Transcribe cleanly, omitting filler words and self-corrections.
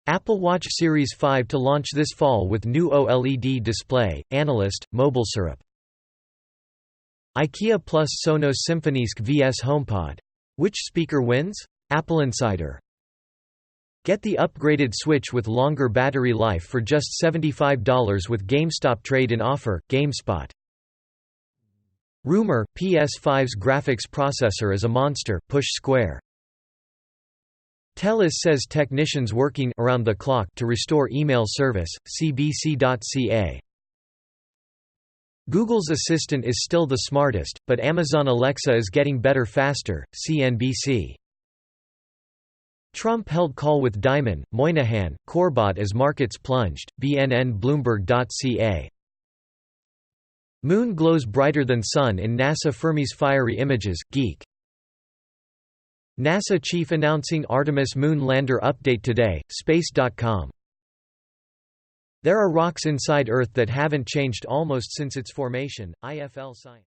Apple Watch Series 5 to launch this fall with new OLED display, analyst, MobileSyrup. IKEA plus Sonos Symfonisk vs HomePod. Which speaker wins? Apple Insider. Get the upgraded Switch with longer battery life for just $75 with GameStop trade-in offer, GameSpot. Rumor, PS5's graphics processor is a monster, push square. TELUS says technicians working around the clock to restore email service, cbc.ca. Google's Assistant is still the smartest, but Amazon Alexa is getting better faster, CNBC. Trump held call with Dimon, Moynihan, Corbett as markets plunged, BNN Bloomberg.ca. Moon glows brighter than sun in NASA Fermi's fiery images, Geek. NASA chief announcing Artemis moon lander update today, Space.com. There are rocks inside Earth that haven't changed almost since its formation, IFL Science.